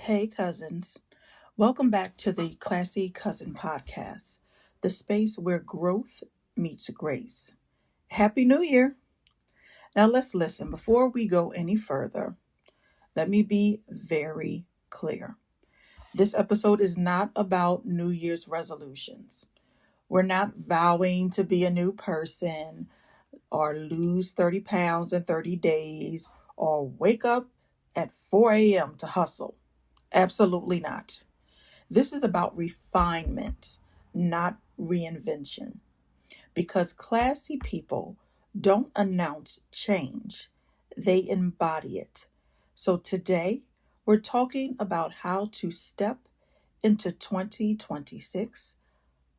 Hey, cousins. Welcome back to the Classy Cousin Podcast, the space where growth meets grace. Happy New Year! Now, let's listen. Before we go any further, let me be very clear. This episode is not about New Year's resolutions. We're not vowing to be a new person or lose 30 pounds in 30 days or wake up at 4 a.m. to hustle. Absolutely not. This is about refinement, not reinvention. Because classy people don't announce change, they embody it. So today, we're talking about how to step into 2026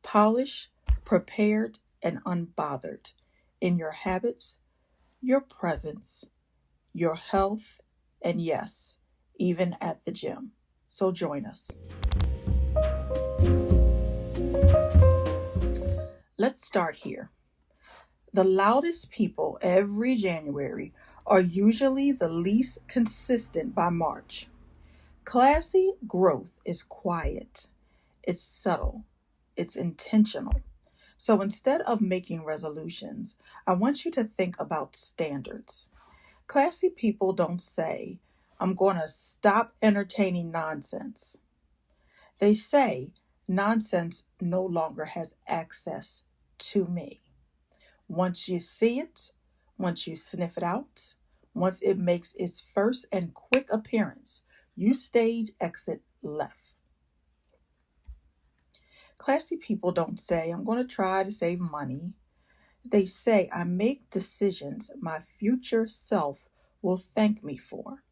polished, prepared, and unbothered in your habits, your presence, your health, and yes, even at the gym. So join us. Let's start here. The loudest people every January are usually the least consistent by March. Classy growth is quiet, it's subtle, it's intentional. So instead of making resolutions, I want you to think about standards. Classy people don't say, I'm going to stop entertaining nonsense. They say, nonsense no longer has access to me. Once you see it, once you sniff it out, once it makes its first and quick appearance, you stage exit left. Classy people don't say, I'm going to try to save money. They say, I make decisions my future self will thank me for.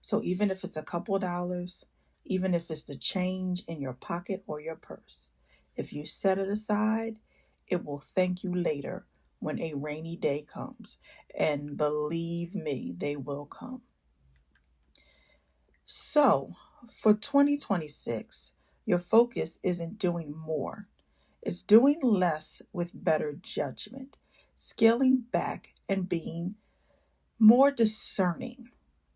So even if it's a couple of dollars, even if it's the change in your pocket or your purse, if you set it aside, it will thank you later when a rainy day comes. And believe me, they will come. So for 2026, your focus isn't doing more. It's doing less with better judgment, scaling back and being more discerning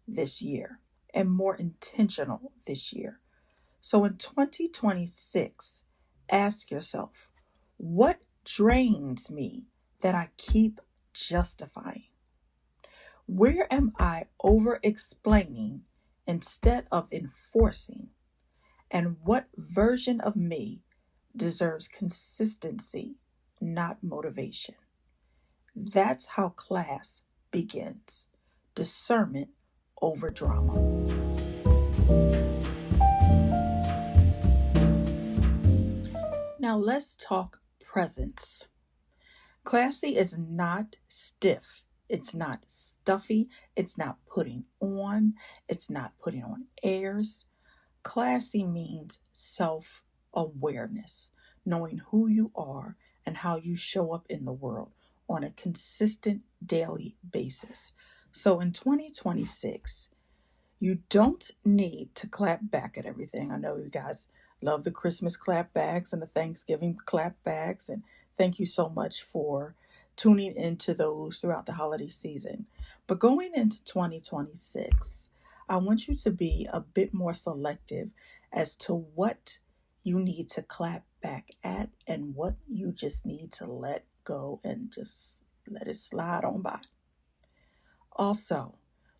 this year and more intentional this year. So in 2026, ask yourself, what drains me that I keep justifying? Where am I over explaining instead of enforcing? And what version of me deserves consistency, not motivation? That's how class begins. Discernment over drama. Now let's talk presence. Classy is not stiff. It's not stuffy. It's not putting on. It's not putting on airs. Classy means self-awareness, knowing who you are and how you show up in the world on a consistent daily basis. So in 2026, you don't need to clap back at everything. I know you guys love the Christmas clapbacks and the Thanksgiving clapbacks, and thank you so much for tuning into those throughout the holiday season. But going into 2026, I want you to be a bit more selective as to what you need to clap back at and what you just need to let go and just let it slide on by. Also,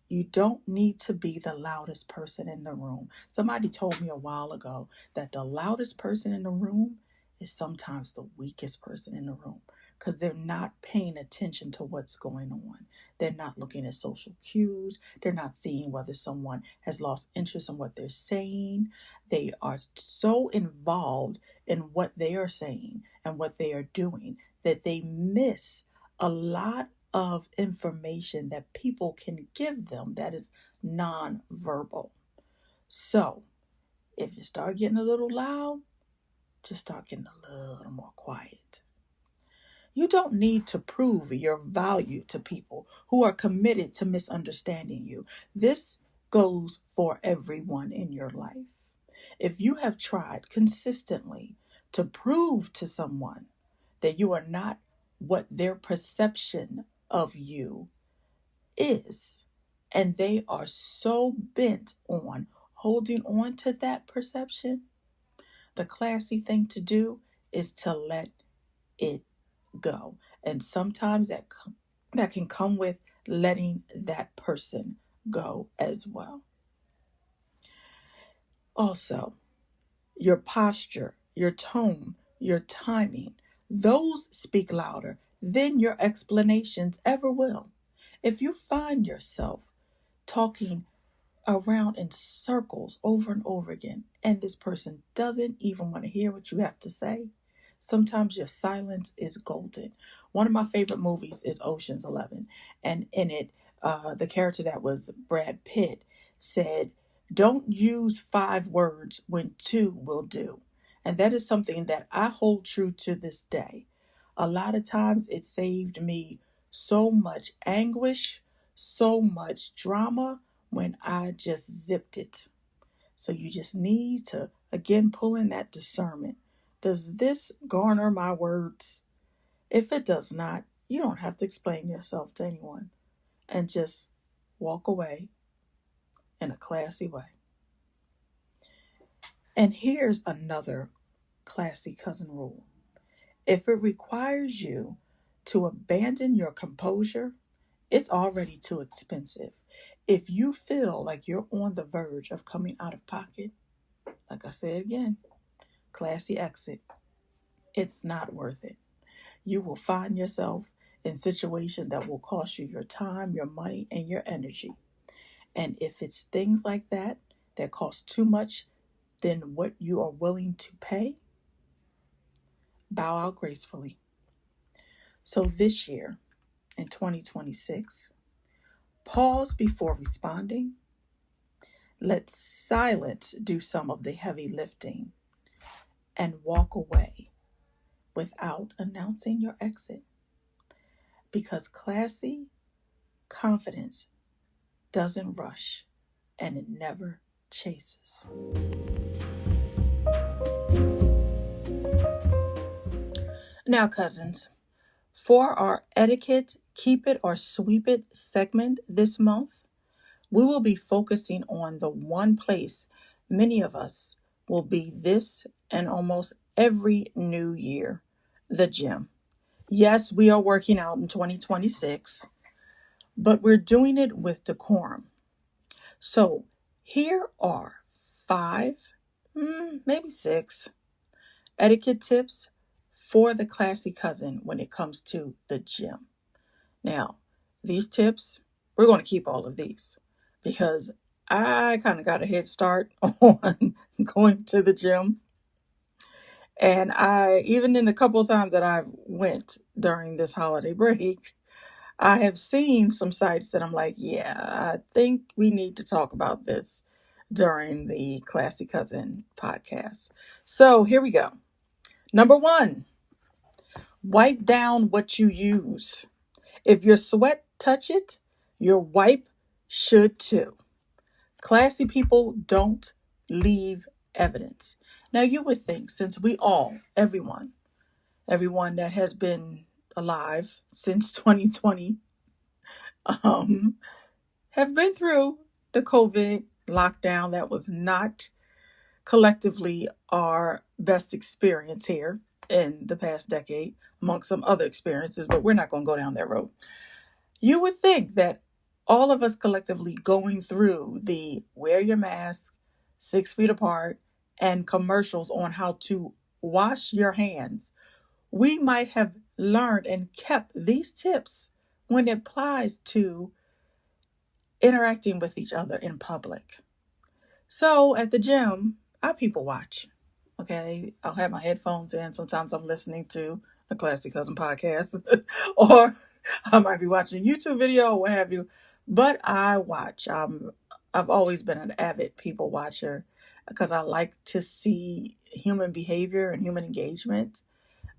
you don't need to be the loudest person in the room. Somebody told me a while ago that the loudest person in the room is sometimes the weakest person in the room because they're not paying attention to what's going on. They're not looking at social cues. They're not seeing whether someone has lost interest in what they're saying. They are so involved in what they are saying and what they are doing that they miss a lot of information that people can give them that is nonverbal. So if you start getting a little loud, just start getting a little more quiet. You don't need to prove your value to people who are committed to misunderstanding you. This goes for everyone in your life. If you have tried consistently to prove to someone that you are not what their perception of you is, and they are so bent on holding on to that perception, the classy thing to do is to let it go. And sometimes that can come with letting that person go as well. Also, your posture, your tone, your timing, those speak louder than your explanations ever will. If you find yourself talking around in circles over and over again, and this person doesn't even want to hear what you have to say, sometimes your silence is golden. One of my favorite movies is Ocean's 11, and in it, the character that was Brad Pitt said, "Don't use 5 words when 2 will do." And that is something that I hold true to this day. A lot of times it saved me so much anguish, so much drama when I just zipped it. So you just need to, again, pull in that discernment. Does this garner my words? If it does not, you don't have to explain yourself to anyone, and just walk away in a classy way. And here's another classy cousin rule. If it requires you to abandon your composure, it's already too expensive. If you feel like you're on the verge of coming out of pocket, like I said again, classy exit, it's not worth it. You will find yourself in situations that will cost you your time, your money, and your energy. And if it's things like that that cost too much than what you are willing to pay, bow out gracefully. So this year, in 2026, pause before responding. Let silence do some of the heavy lifting, and walk away without announcing your exit. Because classy confidence doesn't rush, and it never chases. Now, cousins, for our etiquette, keep it or sweep it segment this month, we will be focusing on the one place many of us will be this and almost every new year, the gym. Yes, we are working out in 2026, but we're doing it with decorum. So here are 5, maybe 6 etiquette tips for the classy cousin when it comes to the gym. Now, these tips, we're going to keep all of these because I kind of got a head start on going to the gym. And even in the couple of times that I've went during this holiday break, I have seen some sites that I'm like, yeah, I think we need to talk about this during the Classy Cousin podcast. So here we go. Number 1, wipe down what you use. If your sweat touch it, your wipe should too. Classy people don't leave evidence. Now you would think, since we all, everyone that has been alive since 2020, have been through the COVID lockdown that was not collectively our best experience here in the past decade, amongst some other experiences, but we're not going to go down that road. You would think that all of us collectively going through the wear your mask, 6 feet apart, and commercials on how to wash your hands, we might have learned and kept these tips when it applies to interacting with each other in public. So at the gym, I people watch. Okay, I'll have my headphones in. Sometimes I'm listening to a Classy Cousin podcast, or I might be watching a YouTube video or what have you. But I watch. I've always been an avid people watcher because I like to see human behavior and human engagement.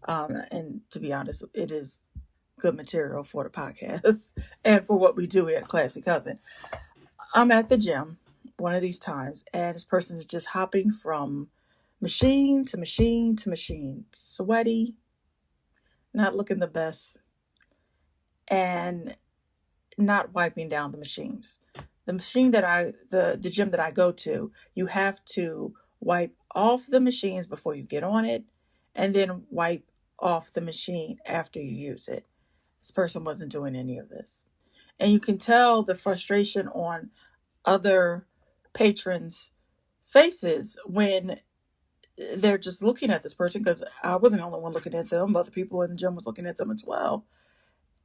And to be honest, it is good material for the podcast and for what we do here at Classy Cousin. I'm at the gym one of these times, and this person is just hopping from machine to machine to machine, sweaty, not looking the best, and not wiping down the machines. The machine the gym that I go to, you have to wipe off the machines before you get on it, and then wipe off the machine after you use it. This person wasn't doing any of this. And you can tell the frustration on other patrons' faces when they're just looking at this person, because I wasn't the only one looking at them. Other people in the gym was looking at them as well.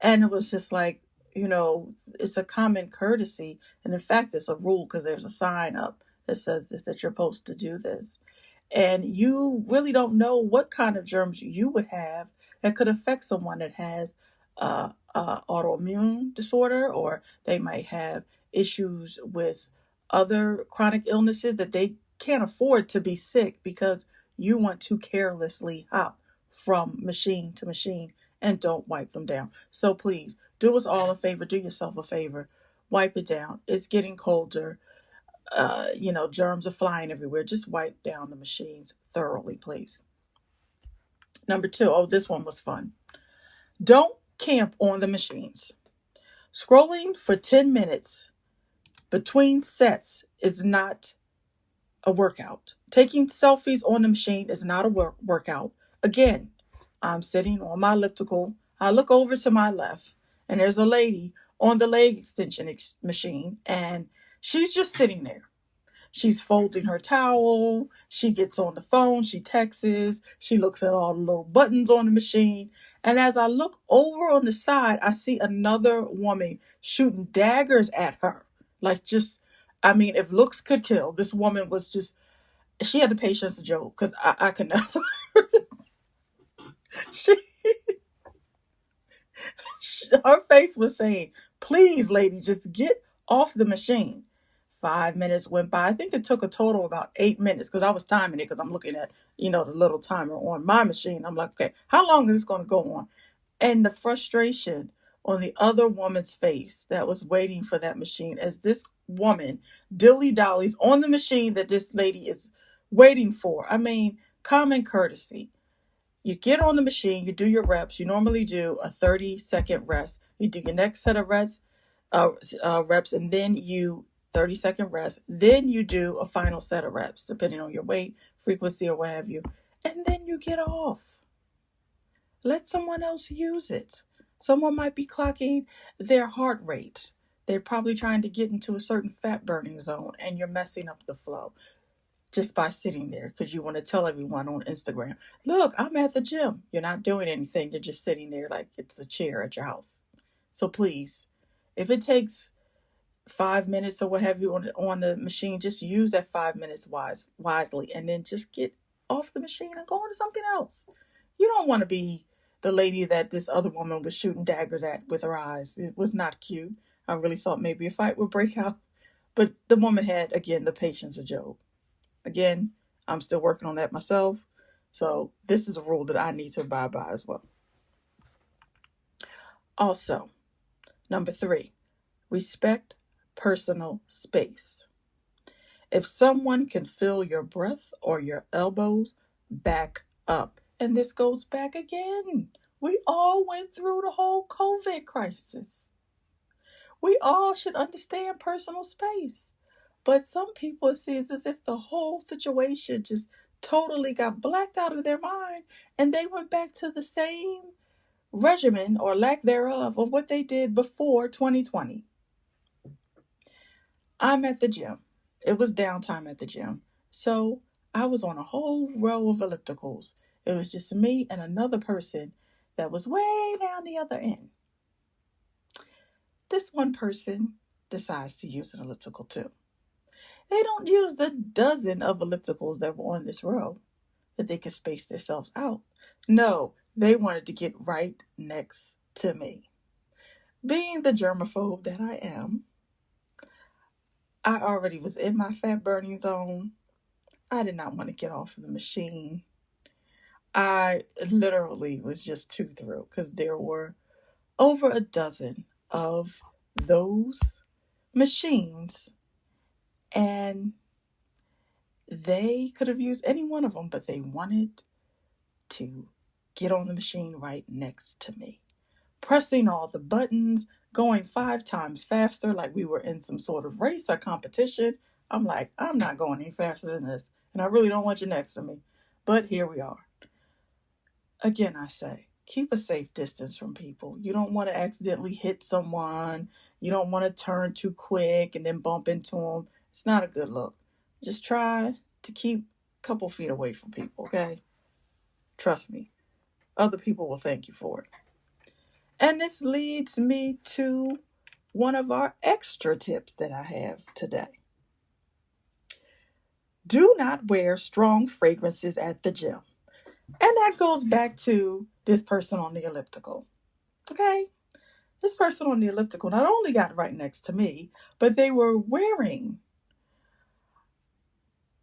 And it was just like, it's a common courtesy. And in fact, it's a rule because there's a sign up that says this, that you're supposed to do this. And you really don't know what kind of germs you would have that could affect someone that has autoimmune disorder, or they might have issues with other chronic illnesses that they can't afford to be sick because you want to carelessly hop from machine to machine and don't wipe them down. So please do us all a favor, do yourself a favor, wipe it down. It's getting colder. Germs are flying everywhere. Just wipe down the machines thoroughly, please. Number 2, this one was fun. Don't camp on the machines. Scrolling for 10 minutes between sets is not a workout. Taking selfies on the machine is not a workout. Again, I'm sitting on my elliptical. I look over to my left, and there's a lady on the leg extension machine, and she's just sitting there. She's folding her towel. She gets on the phone. She texts. She looks at all the little buttons on the machine. And as I look over on the side, I see another woman shooting daggers at her. If looks could kill, this woman was just, she had the patience of Job, because I could never. she, her face was saying, please, lady, just get off the machine. 5 minutes went by. I think it took a total of about 8 minutes, because I was timing it, because I'm looking at, the little timer on my machine. I'm like, okay, how long is this going to go on? And the frustration on the other woman's face that was waiting for that machine, as this woman dilly-dallies on the machine that this lady is waiting for. Common courtesy. You get on the machine, you do your reps. You normally do a 30-second rest. You do your next set of reps, and then you 30-second rest. Then you do a final set of reps, depending on your weight, frequency, or what have you. And then you get off. Let someone else use it. Someone might be clocking their heart rate. They're probably trying to get into a certain fat burning zone, and you're messing up the flow just by sitting there, because you want to tell everyone on Instagram, look, I'm at the gym. You're not doing anything. You're just sitting there like it's a chair at your house. So please, if it takes 5 minutes or what have you on the machine, just use that 5 minutes wisely, and then just get off the machine and go on to something else. You don't want to be the lady that this other woman was shooting daggers at with her eyes. It was not cute. I really thought maybe a fight would break out. But the woman had, again, the patience of Job. Again, I'm still working on that myself. So this is a rule that I need to abide by as well. Also, number 3, respect personal space. If someone can feel your breath or your elbows, back up. And this goes back again. We all went through the whole COVID crisis. We all should understand personal space. But some people, it seems as if the whole situation just totally got blacked out of their mind, and they went back to the same regimen, or lack thereof, of what they did before 2020. I'm at the gym. It was downtime at the gym. So I was on a whole row of ellipticals. It was just me and another person that was way down the other end. This one person decides to use an elliptical too. They don't use the dozen of ellipticals that were on this row that they could space themselves out. No, they wanted to get right next to me. Being the germaphobe that I am, I already was in my fat burning zone. I did not want to get off of the machine. I literally was just too thrilled, because there were over a dozen of those machines, and they could have used any one of them, but they wanted to get on the machine right next to me. pressing all the buttons, going 5 times faster like we were in some sort of race or competition. I'm like, I'm not going any faster than this, and I really don't want you next to me. But here we are. Again, I say, keep a safe distance from people. You don't want to accidentally hit someone. You don't want to turn too quick and then bump into them. It's not a good look. Just try to keep a couple feet away from people, okay? Trust me. Other people will thank you for it. And this leads me to one of our extra tips that I have today. Do not wear strong fragrances at the gym. And that goes back to this person on the elliptical. Okay? This person on the elliptical not only got right next to me, but they were wearing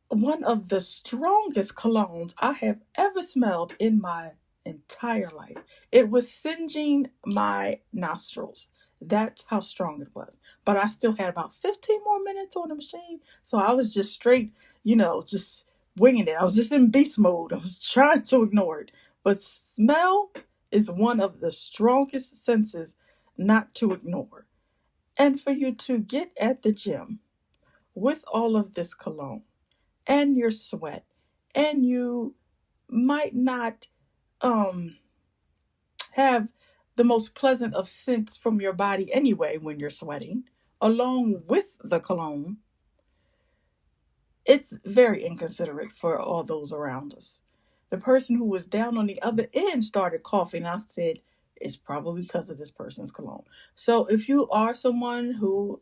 one of the strongest colognes I have ever smelled in my entire life. It was singeing my nostrils. That's how strong it was. But I still had about 15 more minutes on the machine. So I was just straight, just winging it. I was just in beast mode. I was trying to ignore it. But smell is one of the strongest senses not to ignore. And for you to get at the gym with all of this cologne and your sweat, and you might not have the most pleasant of scents from your body anyway when you're sweating, along with the cologne, it's very inconsiderate for all those around us. The person who was down on the other end started coughing. I said, it's probably because of this person's cologne. So if you are someone who,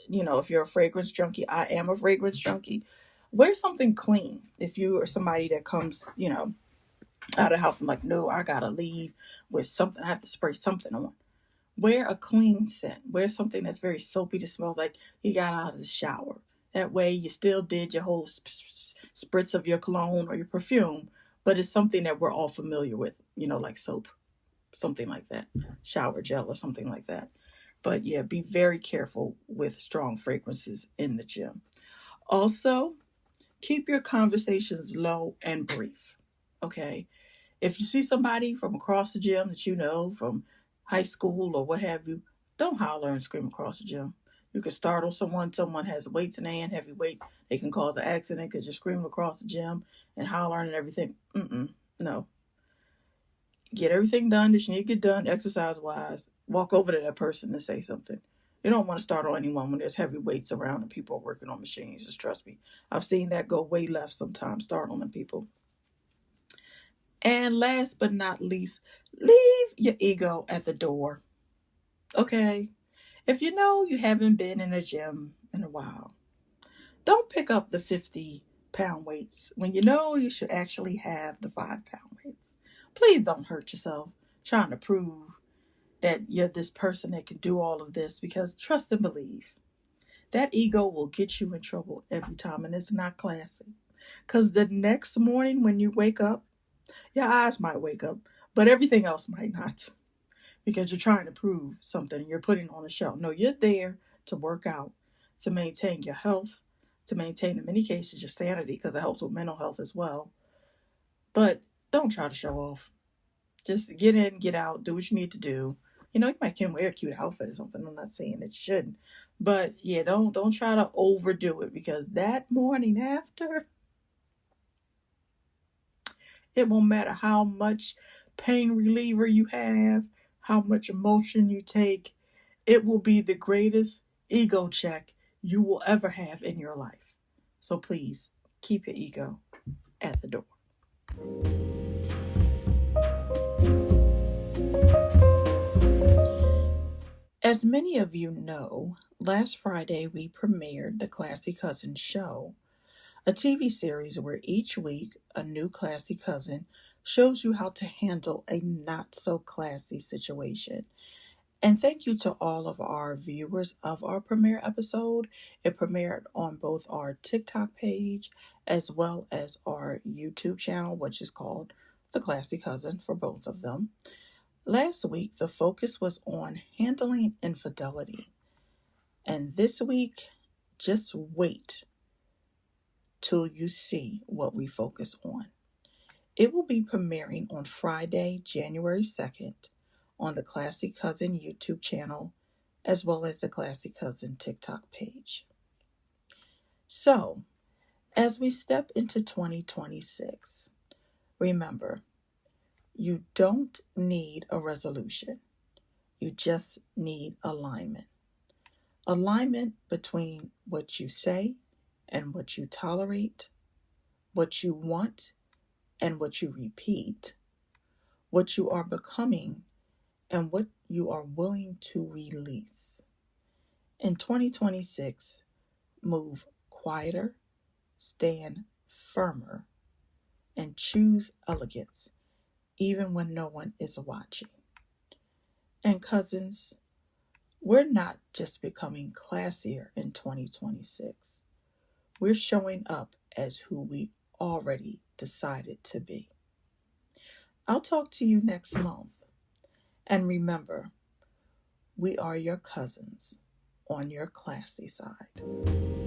if you're a fragrance junkie, I am a fragrance junkie, wear something clean. If you are somebody that comes, out of the house and like, no, I gotta leave with something, I have to spray something on. Wear a clean scent. Wear something that's very soapy that smells like you got out of the shower. That way you still did your whole spritz of your cologne or your perfume, but it's something that we're all familiar with, like soap, something like that, shower gel or something like that. But yeah, be very careful with strong fragrances in the gym. Also, keep your conversations low and brief, okay? If you see somebody from across the gym that you know from high school or what have you, don't holler and scream across the gym. You can startle someone. Someone has weights in their hand, heavy weights. They can cause an accident because you're screaming across the gym and hollering and everything. No. Get everything done that you need to get done exercise-wise. Walk over to that person and say something. You don't want to startle anyone when there's heavy weights around and people are working on machines. Just trust me. I've seen that go way left sometimes, startling people. And last but not least, leave your ego at the door. Okay? If you know you haven't been in a gym in a while, don't pick up the 50-pound weights when you know you should actually have the 5-pound weights. Please don't hurt yourself trying to prove that you're this person that can do all of this, because trust and believe, that ego will get you in trouble every time, and it's not classy. Because the next morning when you wake up, your eyes might wake up, but everything else might not, because you're trying to prove something. You're putting on a show. No, you're there to work out, to maintain your health, to maintain, in many cases, your sanity, because it helps with mental health as well. But don't try to show off. Just get in, get out, do what you need to do. You might can wear a cute outfit or something. I'm not saying that you shouldn't. But yeah, don't try to overdo it, because that morning after, it won't matter how much pain reliever you have, how much emotion you take. It will be the greatest ego check you will ever have in your life. So please, keep your ego at the door. As many of you know, last Friday we premiered the Classy Cousin Show, a TV series where each week a new classy cousin shows you how to handle a not so classy situation. And thank you to all of our viewers of our premiere episode. It premiered on both our TikTok page as well as our YouTube channel, which is called The Classy Cousin for both of them. Last week, the focus was on handling infidelity. And this week, just wait till you see what we focus on. It will be premiering on Friday, January 2nd on the Classy Cousin YouTube channel, as well as the Classy Cousin TikTok page. So, as we step into 2026, remember, you don't need a resolution. You just need alignment. Alignment between what you say and what you tolerate, what you want and what you repeat, what you are becoming and what you are willing to release. In 2026, move quieter, stand firmer, and choose elegance even when no one is watching. And cousins, we're not just becoming classier in 2026. We're showing up as who we already decided to be. I'll talk to you next month. And remember, we are your cousins on your classy side.